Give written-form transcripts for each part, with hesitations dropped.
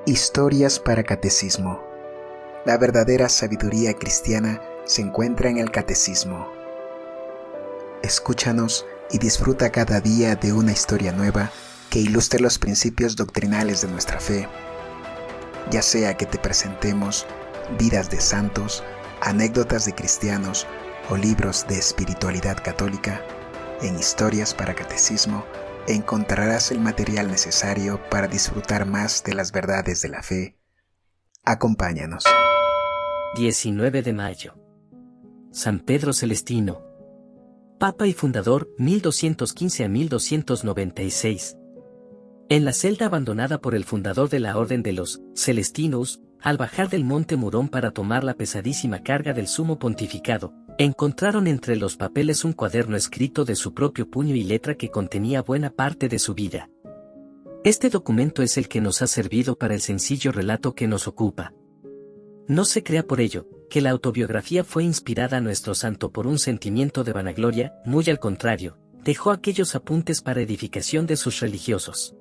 Historias para Catecismo. La verdadera sabiduría cristiana se encuentra en el Catecismo. Escúchanos y disfruta cada día de una historia nueva que ilustre los principios doctrinales de nuestra fe. Ya sea que te presentemos vidas de santos, anécdotas de cristianos o libros de espiritualidad católica, en Historias para Catecismo encontrarás el material necesario para disfrutar más de las verdades de la fe. Acompáñanos. 19 de mayo. San Pedro Celestino. Papa y fundador, 1215 a 1296. En la celda abandonada por el fundador de la Orden de los Celestinos, al bajar del monte Murón para tomar la pesadísima carga del sumo pontificado, encontraron entre los papeles un cuaderno escrito de su propio puño y letra que contenía buena parte de su vida. Este documento es el que nos ha servido para el sencillo relato que nos ocupa. No se crea por ello que la autobiografía fue inspirada a nuestro santo por un sentimiento de vanagloria, muy al contrario, dejó aquellos apuntes para edificación de sus religiosos.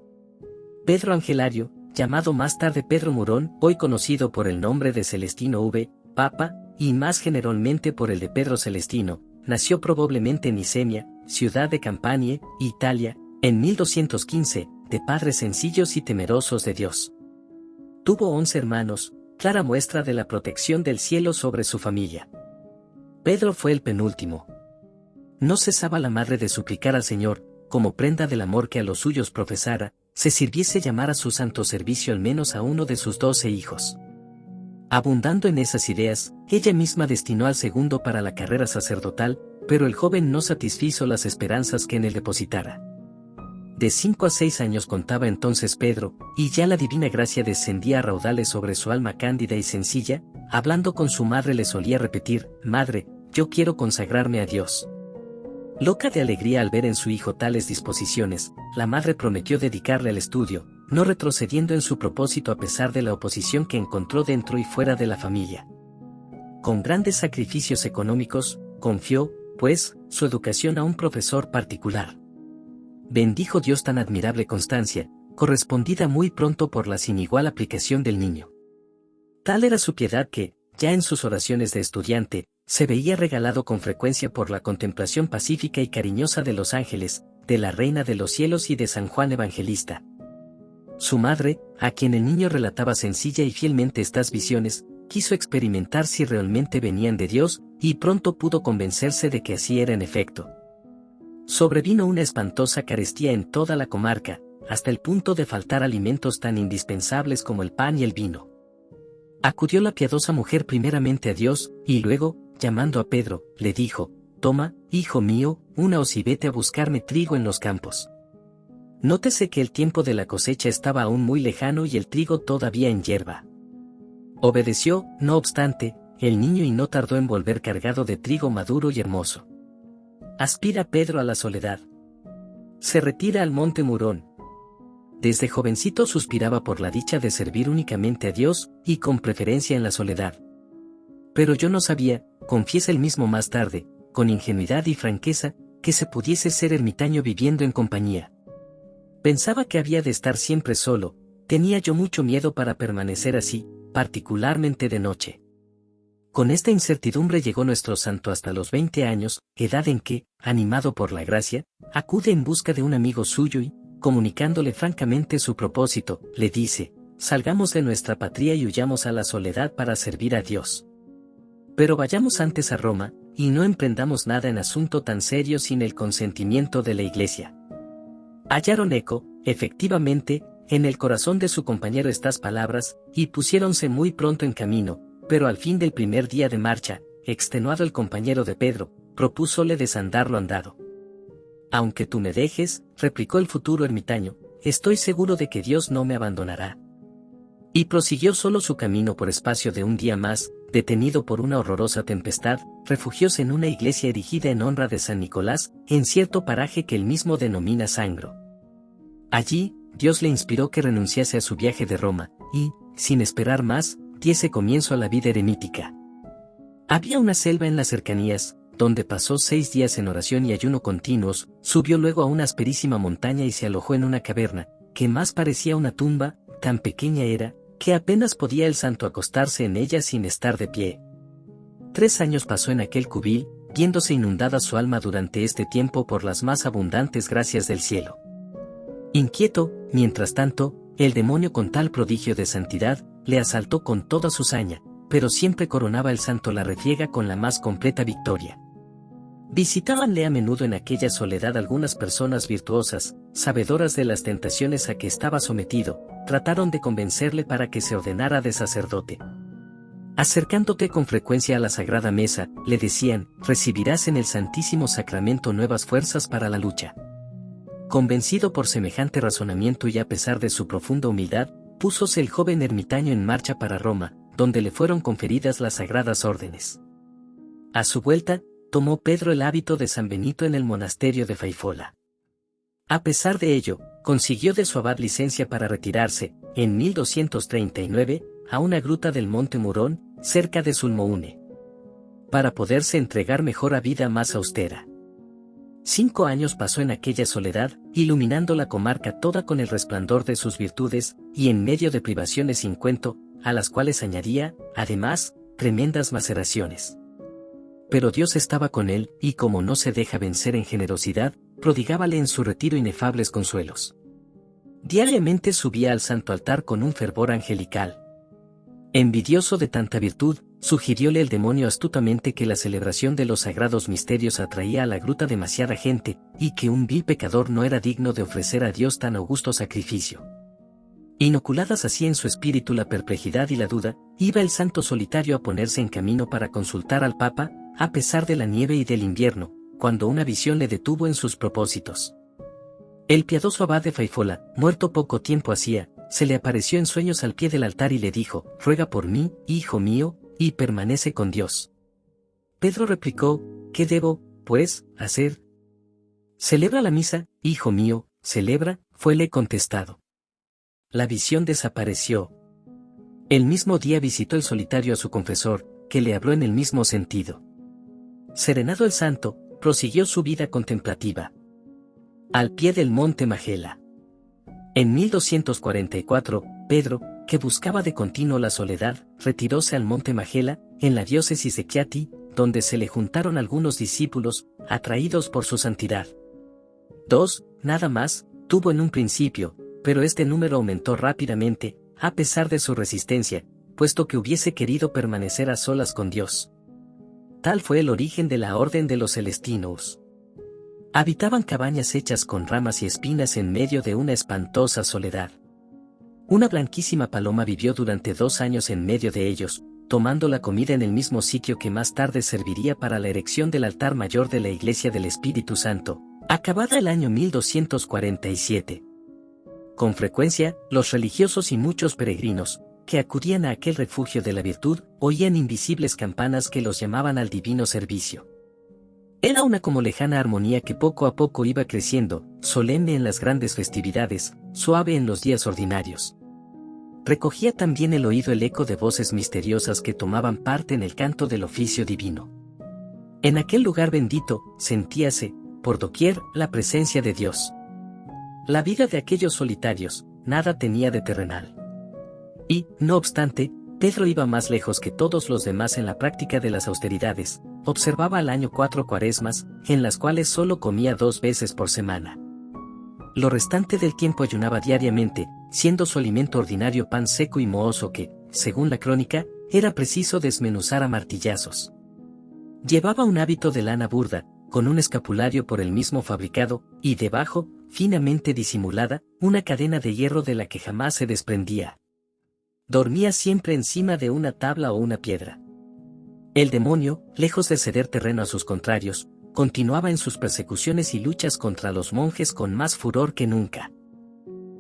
Pedro Angelario, llamado más tarde Pedro Murón, hoy conocido por el nombre de Celestino V, Papa, y más generalmente por el de Pedro Celestino, nació probablemente en Isemia, ciudad de Campanie, Italia, en 1215, de padres sencillos y temerosos de Dios. Tuvo 11 hermanos, clara muestra de la protección del cielo sobre su familia. Pedro fue el penúltimo. No cesaba la madre de suplicar al Señor, como prenda del amor que a los suyos profesara, se sirviese llamar a su santo servicio al menos a uno de sus 12 hijos. Abundando en esas ideas, ella misma destinó al segundo para la carrera sacerdotal, pero el joven no satisfizo las esperanzas que en él depositara. De 5 a 6 años contaba entonces Pedro, y ya la divina gracia descendía a raudales sobre su alma cándida y sencilla. Hablando con su madre le solía repetir: «Madre, yo quiero consagrarme a Dios». Loca de alegría al ver en su hijo tales disposiciones, la madre prometió dedicarle al estudio, no retrocediendo en su propósito a pesar de la oposición que encontró dentro y fuera de la familia. Con grandes sacrificios económicos, confió, pues, su educación a un profesor particular. Bendijo Dios tan admirable constancia, correspondida muy pronto por la sin igual aplicación del niño. Tal era su piedad que, ya en sus oraciones de estudiante, se veía regalado con frecuencia por la contemplación pacífica y cariñosa de los ángeles, de la Reina de los Cielos y de San Juan Evangelista. Su madre, a quien el niño relataba sencilla y fielmente estas visiones, quiso experimentar si realmente venían de Dios, y pronto pudo convencerse de que así era en efecto. Sobrevino una espantosa carestía en toda la comarca, hasta el punto de faltar alimentos tan indispensables como el pan y el vino. Acudió la piadosa mujer primeramente a Dios, y luego, llamando a Pedro, le dijo: «Toma, hijo mío, unaos y vete a buscarme trigo en los campos». Nótese que el tiempo de la cosecha estaba aún muy lejano y el trigo todavía en hierba. Obedeció, no obstante, el niño y no tardó en volver cargado de trigo maduro y hermoso. Aspira Pedro a la soledad. Se retira al monte Murón. Desde jovencito suspiraba por la dicha de servir únicamente a Dios, y con preferencia en la soledad. Pero yo no sabía, confiesa él mismo más tarde, con ingenuidad y franqueza, que se pudiese ser ermitaño viviendo en compañía. Pensaba que había de estar siempre solo, tenía yo mucho miedo para permanecer así, particularmente de noche. Con esta incertidumbre llegó nuestro santo hasta los 20 años, edad en que, animado por la gracia, acude en busca de un amigo suyo y, comunicándole francamente su propósito, le dice: «Salgamos de nuestra patria y huyamos a la soledad para servir a Dios. Pero vayamos antes a Roma, y no emprendamos nada en asunto tan serio sin el consentimiento de la Iglesia». Hallaron eco, efectivamente, en el corazón de su compañero estas palabras, y pusiéronse muy pronto en camino, pero al fin del primer día de marcha, extenuado el compañero de Pedro, propúsole desandar lo andado. «Aunque tú me dejes», replicó el futuro ermitaño, «estoy seguro de que Dios no me abandonará». Y prosiguió solo su camino por espacio de un día más, detenido por una horrorosa tempestad, refugióse en una iglesia erigida en honra de San Nicolás, en cierto paraje que él mismo denomina Sangro. Allí, Dios le inspiró que renunciase a su viaje de Roma, y, sin esperar más, diese comienzo a la vida eremítica. Había una selva en las cercanías, donde pasó 6 días en oración y ayuno continuos, subió luego a una asperísima montaña y se alojó en una caverna, que más parecía una tumba, tan pequeña era, que apenas podía el santo acostarse en ella sin estar de pie. 3 años pasó en aquel cubil, viéndose inundada su alma durante este tiempo por las más abundantes gracias del cielo. Inquieto, mientras tanto, el demonio con tal prodigio de santidad, le asaltó con toda su saña, pero siempre coronaba el santo la refriega con la más completa victoria. Visitábanle a menudo en aquella soledad algunas personas virtuosas, sabedoras de las tentaciones a que estaba sometido, trataron de convencerle para que se ordenara de sacerdote. Acercándote con frecuencia a la sagrada mesa, le decían, recibirás en el Santísimo Sacramento nuevas fuerzas para la lucha. Convencido por semejante razonamiento y a pesar de su profunda humildad, púsose el joven ermitaño en marcha para Roma, donde le fueron conferidas las sagradas órdenes. A su vuelta, tomó Pedro el hábito de San Benito en el monasterio de Faifola. A pesar de ello, consiguió de su abad licencia para retirarse, en 1239, a una gruta del monte Murón, cerca de Sulmoune, para poderse entregar mejor a vida más austera. 5 años pasó en aquella soledad, iluminando la comarca toda con el resplandor de sus virtudes, y en medio de privaciones sin cuento, a las cuales añadía, además, tremendas maceraciones. Pero Dios estaba con él, y como no se deja vencer en generosidad, prodigábale en su retiro inefables consuelos. Diariamente subía al santo altar con un fervor angelical. Envidioso de tanta virtud, sugirióle el demonio astutamente que la celebración de los sagrados misterios atraía a la gruta demasiada gente, y que un vil pecador no era digno de ofrecer a Dios tan augusto sacrificio. Inoculadas así en su espíritu la perplejidad y la duda, iba el santo solitario a ponerse en camino para consultar al Papa, a pesar de la nieve y del invierno, cuando una visión le detuvo en sus propósitos. El piadoso abad de Faifola, muerto poco tiempo hacía, se le apareció en sueños al pie del altar y le dijo, ruega por mí, hijo mío, y permanece con Dios. Pedro replicó, ¿qué debo, pues, hacer? Celebra la misa, hijo mío, celebra, fuele contestado. La visión desapareció. El mismo día visitó el solitario a su confesor, que le habló en el mismo sentido. Serenado el santo, prosiguió su vida contemplativa. Al pie del monte Majela. En 1244, Pedro, que buscaba de continuo la soledad, retiróse al monte Majela, en la diócesis de Chiati, donde se le juntaron algunos discípulos, atraídos por su santidad. 2, nada más, tuvo en un principio, pero este número aumentó rápidamente, a pesar de su resistencia, puesto que hubiese querido permanecer a solas con Dios. Tal fue el origen de la orden de los Celestinos. Habitaban cabañas hechas con ramas y espinas en medio de una espantosa soledad. Una blanquísima paloma vivió durante 2 años en medio de ellos, tomando la comida en el mismo sitio que más tarde serviría para la erección del altar mayor de la Iglesia del Espíritu Santo, acabada el año 1247. Con frecuencia, los religiosos y muchos peregrinos, que acudían a aquel refugio de la virtud, oían invisibles campanas que los llamaban al divino servicio. Era una como lejana armonía que poco a poco iba creciendo, solemne en las grandes festividades, suave en los días ordinarios. Recogía también el oído el eco de voces misteriosas que tomaban parte en el canto del oficio divino. En aquel lugar bendito, sentíase, por doquier, la presencia de Dios. La vida de aquellos solitarios, nada tenía de terrenal. Y, no obstante, Pedro iba más lejos que todos los demás en la práctica de las austeridades. Observaba al año 4 cuaresmas, en las cuales solo comía 2 veces por semana. Lo restante del tiempo ayunaba diariamente, siendo su alimento ordinario pan seco y mohoso que, según la crónica, era preciso desmenuzar a martillazos. Llevaba un hábito de lana burda, con un escapulario por él mismo fabricado, y debajo, finamente disimulada, una cadena de hierro de la que jamás se desprendía. Dormía siempre encima de una tabla o una piedra. El demonio, lejos de ceder terreno a sus contrarios, continuaba en sus persecuciones y luchas contra los monjes con más furor que nunca.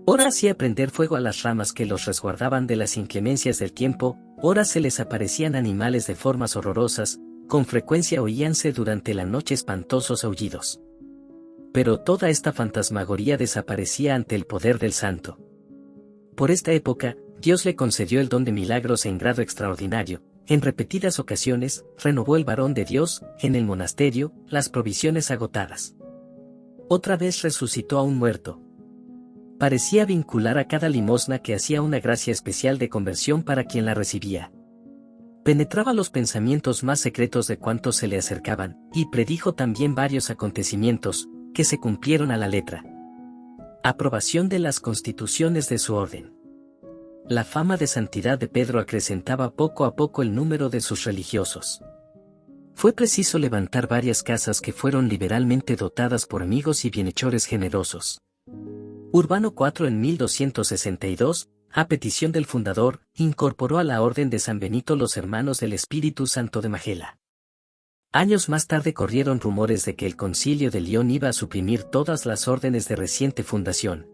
Ora hacía prender fuego a las ramas que los resguardaban de las inclemencias del tiempo, ora se les aparecían animales de formas horrorosas, con frecuencia oíanse durante la noche espantosos aullidos. Pero toda esta fantasmagoría desaparecía ante el poder del santo. Por esta época, Dios le concedió el don de milagros en grado extraordinario. En repetidas ocasiones, renovó el varón de Dios, en el monasterio, las provisiones agotadas. Otra vez resucitó a un muerto. Parecía vincular a cada limosna que hacía una gracia especial de conversión para quien la recibía. Penetraba los pensamientos más secretos de cuantos se le acercaban, y predijo también varios acontecimientos, que se cumplieron a la letra. Aprobación de las constituciones de su orden. La fama de santidad de Pedro acrecentaba poco a poco el número de sus religiosos. Fue preciso levantar varias casas que fueron liberalmente dotadas por amigos y bienhechores generosos. Urbano IV en 1262, a petición del fundador, incorporó a la Orden de San Benito los Hermanos del Espíritu Santo de Majela. Años más tarde corrieron rumores de que el Concilio de León iba a suprimir todas las órdenes de reciente fundación.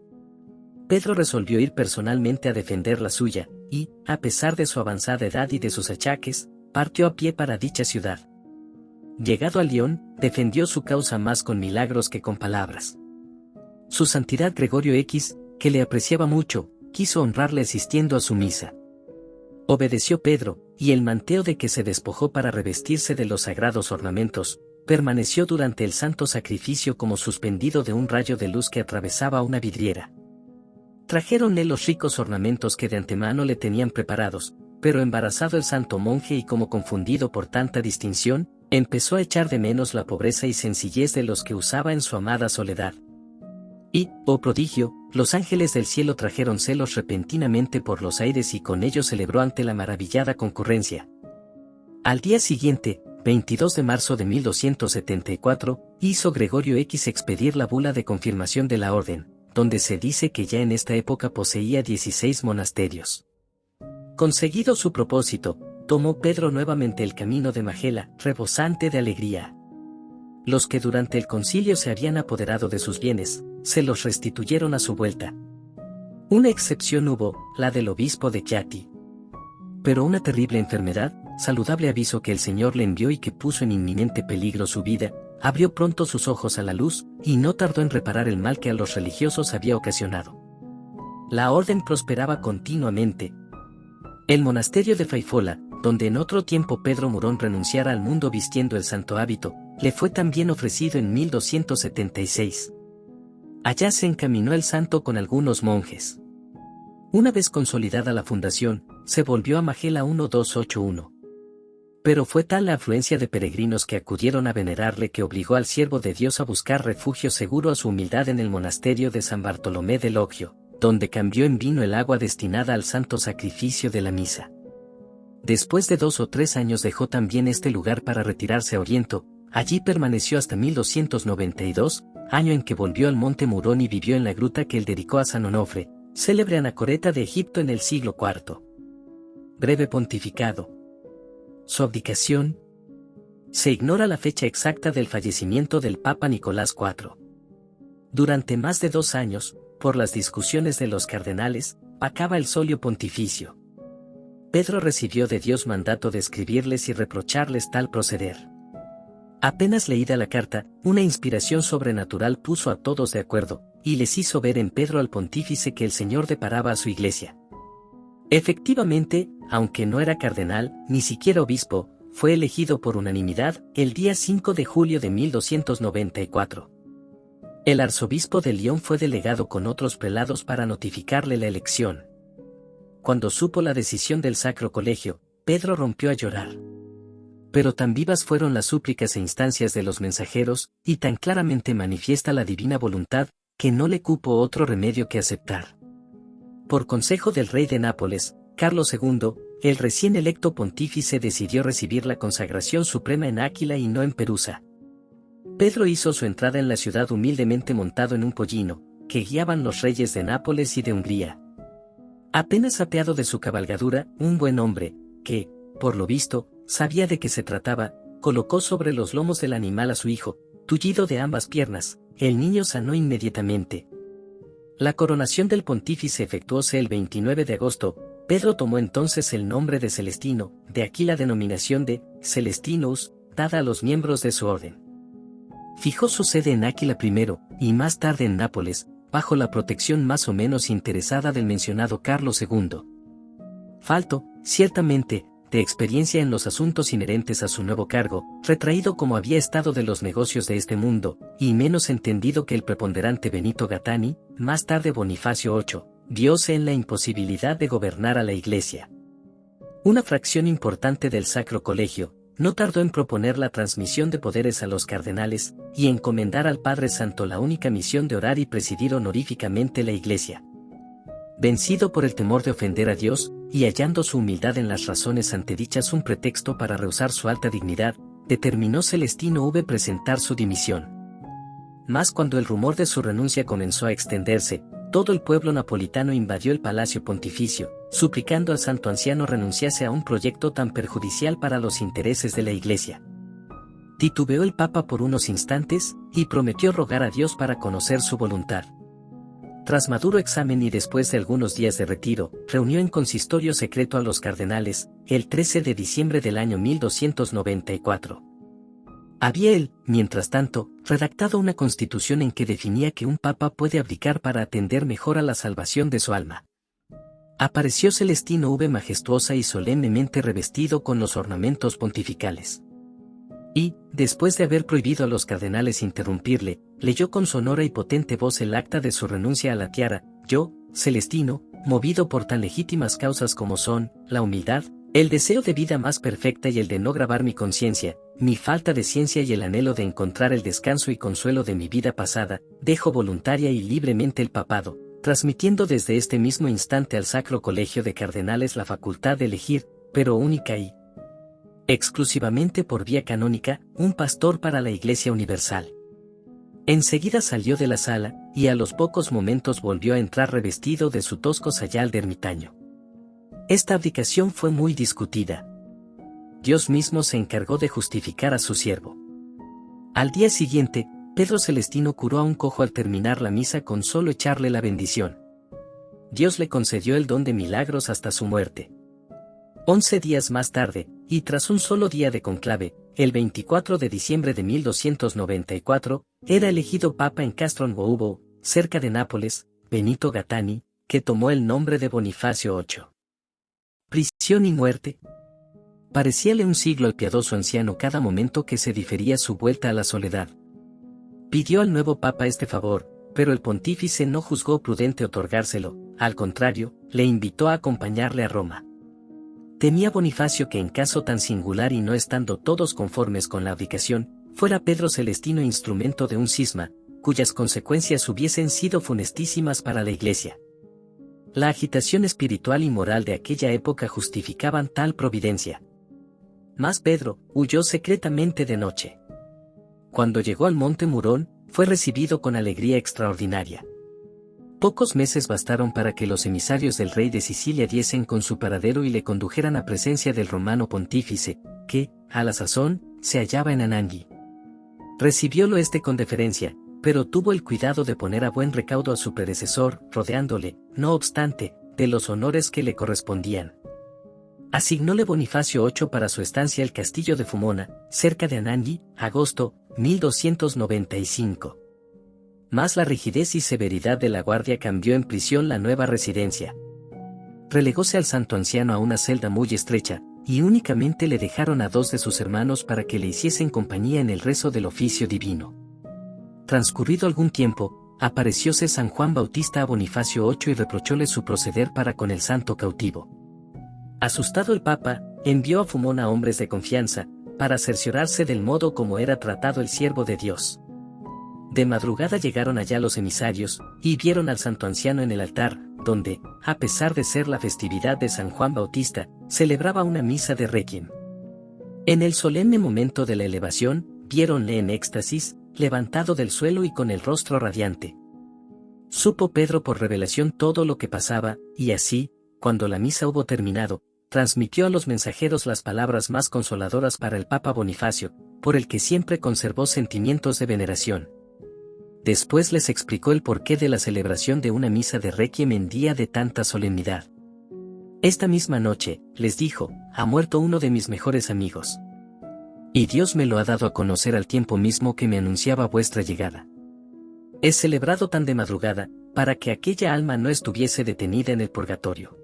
Pedro resolvió ir personalmente a defender la suya, y, a pesar de su avanzada edad y de sus achaques, partió a pie para dicha ciudad. Llegado a León, defendió su causa más con milagros que con palabras. Su santidad Gregorio X, que le apreciaba mucho, quiso honrarle asistiendo a su misa. Obedeció Pedro, y el manteo de que se despojó para revestirse de los sagrados ornamentos, permaneció durante el santo sacrificio como suspendido de un rayo de luz que atravesaba una vidriera. Trajeronle los ricos ornamentos que de antemano le tenían preparados, pero embarazado el santo monje y como confundido por tanta distinción, empezó a echar de menos la pobreza y sencillez de los que usaba en su amada soledad. Y, oh prodigio, los ángeles del cielo trajeron celos repentinamente por los aires y con ellos celebró ante la maravillada concurrencia. Al día siguiente, 22 de marzo de 1274, hizo Gregorio X expedir la bula de confirmación de la orden, donde se dice que ya en esta época poseía 16 monasterios. Conseguido su propósito, tomó Pedro nuevamente el camino de Majela, rebosante de alegría. Los que durante el concilio se habían apoderado de sus bienes, se los restituyeron a su vuelta. Una excepción hubo, la del obispo de Chiati. Pero una terrible enfermedad, saludable aviso que el Señor le envió y que puso en inminente peligro su vida, abrió pronto sus ojos a la luz, y no tardó en reparar el mal que a los religiosos había ocasionado. La orden prosperaba continuamente. El monasterio de Faifola, donde en otro tiempo Pedro Murón renunciara al mundo vistiendo el santo hábito, le fue también ofrecido en 1276. Allá se encaminó el santo con algunos monjes. Una vez consolidada la fundación, se volvió a Majela 1281. Pero fue tal la afluencia de peregrinos que acudieron a venerarle que obligó al siervo de Dios a buscar refugio seguro a su humildad en el monasterio de San Bartolomé de Logio, donde cambió en vino el agua destinada al santo sacrificio de la misa. Después de 2 o 3 años dejó también este lugar para retirarse a Oriento. Allí permaneció hasta 1292, año en que volvió al monte Murón y vivió en la gruta que él dedicó a San Onofre, célebre anacoreta de Egipto en el siglo IV. Breve pontificado. Su abdicación. Se ignora la fecha exacta del fallecimiento del Papa Nicolás IV. Durante más de 2 años, por las discusiones de los cardenales, acaba el solio pontificio. Pedro recibió de Dios mandato de escribirles y reprocharles tal proceder. Apenas leída la carta, una inspiración sobrenatural puso a todos de acuerdo, y les hizo ver en Pedro al pontífice que el Señor deparaba a su iglesia. Efectivamente, aunque no era cardenal, ni siquiera obispo, fue elegido por unanimidad, el día 5 de julio de 1294. El arzobispo de León fue delegado con otros prelados para notificarle la elección. Cuando supo la decisión del Sacro Colegio, Pedro rompió a llorar. Pero tan vivas fueron las súplicas e instancias de los mensajeros, y tan claramente manifiesta la divina voluntad, que no le cupo otro remedio que aceptar. Por consejo del rey de Nápoles, Carlos II, el recién electo pontífice decidió recibir la consagración suprema en Áquila y no en Perusa. Pedro hizo su entrada en la ciudad humildemente montado en un pollino, que guiaban los reyes de Nápoles y de Hungría. Apenas apeado de su cabalgadura, un buen hombre, que, por lo visto, sabía de qué se trataba, colocó sobre los lomos del animal a su hijo, tullido de ambas piernas. El niño sanó inmediatamente. La coronación del pontífice efectuóse el 29 de agosto. Pedro tomó entonces el nombre de Celestino, de aquí la denominación de Celestinus, dada a los miembros de su orden. Fijó su sede en Áquila primero, y más tarde en Nápoles, bajo la protección más o menos interesada del mencionado Carlos II. Falto, ciertamente, de experiencia en los asuntos inherentes a su nuevo cargo, retraído como había estado de los negocios de este mundo, y menos entendido que el preponderante Benito Gattani, más tarde Bonifacio VIII, viose en la imposibilidad de gobernar a la Iglesia. Una fracción importante del Sacro Colegio no tardó en proponer la transmisión de poderes a los cardenales y encomendar al Padre Santo la única misión de orar y presidir honoríficamente la Iglesia. Vencido por el temor de ofender a Dios, y hallando su humildad en las razones antedichas un pretexto para rehusar su alta dignidad, determinó Celestino V presentar su dimisión. Mas cuando el rumor de su renuncia comenzó a extenderse, todo el pueblo napolitano invadió el palacio pontificio, suplicando al santo anciano renunciase a un proyecto tan perjudicial para los intereses de la Iglesia. Titubeó el Papa por unos instantes, y prometió rogar a Dios para conocer su voluntad. Tras maduro examen y después de algunos días de retiro, reunió en consistorio secreto a los cardenales, el 13 de diciembre del año 1294. Había él, mientras tanto, redactado una constitución en que definía que un papa puede abdicar para atender mejor a la salvación de su alma. Apareció Celestino V majestuosa y solemnemente revestido con los ornamentos pontificales. Y, después de haber prohibido a los cardenales interrumpirle, leyó con sonora y potente voz el acta de su renuncia a la tiara. Yo, Celestino, movido por tan legítimas causas como son, la humildad, el deseo de vida más perfecta y el de no gravar mi conciencia, mi falta de ciencia y el anhelo de encontrar el descanso y consuelo de mi vida pasada, dejo voluntaria y libremente el papado, transmitiendo desde este mismo instante al Sacro Colegio de Cardenales la facultad de elegir, pero única y exclusivamente por vía canónica, un pastor para la Iglesia Universal. Enseguida salió de la sala, y a los pocos momentos volvió a entrar revestido de su tosco sayal de ermitaño. Esta abdicación fue muy discutida. Dios mismo se encargó de justificar a su siervo. Al día siguiente, Pedro Celestino curó a un cojo al terminar la misa con solo echarle la bendición. Dios le concedió el don de milagros hasta su muerte. 11 días más tarde, y tras un solo día de conclave, el 24 de diciembre de 1294, era elegido papa en Castronuovo, cerca de Nápoles, Benito Gattani, que tomó el nombre de Bonifacio VIII. Prisión y muerte. Parecíale un siglo al piadoso anciano cada momento que se difería su vuelta a la soledad. Pidió al nuevo papa este favor, pero el pontífice no juzgó prudente otorgárselo, al contrario, le invitó a acompañarle a Roma. Temía Bonifacio que en caso tan singular y no estando todos conformes con la abdicación, fuera Pedro Celestino instrumento de un cisma, cuyas consecuencias hubiesen sido funestísimas para la Iglesia. La agitación espiritual y moral de aquella época justificaban tal providencia. Mas Pedro huyó secretamente de noche. Cuando llegó al monte Murón, fue recibido con alegría extraordinaria. Pocos meses bastaron para que los emisarios del rey de Sicilia diesen con su paradero y le condujeran a presencia del romano pontífice, que, a la sazón, se hallaba en Anagni. Recibiólo con deferencia, pero tuvo el cuidado de poner a buen recaudo a su predecesor, rodeándole, no obstante, de los honores que le correspondían. Asignóle Bonifacio VIII para su estancia el castillo de Fumona, cerca de Anagni, agosto, 1295. Mas la rigidez y severidad de la guardia cambió en prisión la nueva residencia. Relegóse al santo anciano a una celda muy estrecha, y únicamente le dejaron a 2 de sus hermanos para que le hiciesen compañía en el rezo del oficio divino. Transcurrido algún tiempo, aparecióse San Juan Bautista a Bonifacio VIII y reprochóle su proceder para con el santo cautivo. Asustado el Papa, envió a Fumona hombres de confianza, para cerciorarse del modo como era tratado el siervo de Dios. De madrugada llegaron allá los emisarios, y vieron al santo anciano en el altar, donde, a pesar de ser la festividad de San Juan Bautista, celebraba una misa de requiem. En el solemne momento de la elevación, viéronle en éxtasis, levantado del suelo y con el rostro radiante. Supo Pedro por revelación todo lo que pasaba, y así, cuando la misa hubo terminado, transmitió a los mensajeros las palabras más consoladoras para el Papa Bonifacio, por el que siempre conservó sentimientos de veneración. Después les explicó el porqué de la celebración de una misa de requiem en día de tanta solemnidad. Esta misma noche, les dijo, ha muerto uno de mis mejores amigos. Y Dios me lo ha dado a conocer al tiempo mismo que me anunciaba vuestra llegada. Es celebrado tan de madrugada, para que aquella alma no estuviese detenida en el purgatorio.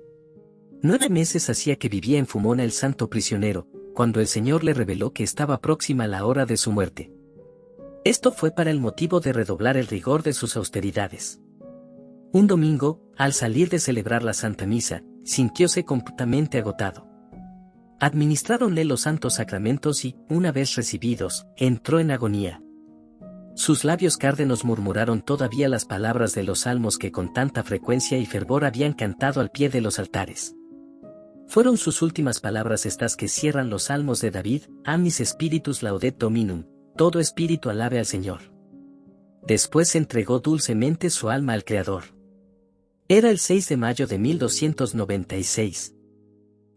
9 meses hacía que vivía en Fumona el santo prisionero, cuando el Señor le reveló que estaba próxima la hora de su muerte. Esto fue para el motivo de redoblar el rigor de sus austeridades. Un domingo, al salir de celebrar la Santa Misa, sintióse completamente agotado. Administráronle los santos sacramentos y, una vez recibidos, entró en agonía. Sus labios cárdenos murmuraron todavía las palabras de los salmos que con tanta frecuencia y fervor habían cantado al pie de los altares. Fueron sus últimas palabras estas que cierran los salmos de David: Amis spiritus laudet Dominum, todo espíritu alabe al Señor. Después entregó dulcemente su alma al Creador. Era el 6 de mayo de 1296.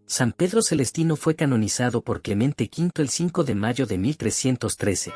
San Pedro Celestino fue canonizado por Clemente V el 5 de mayo de 1313.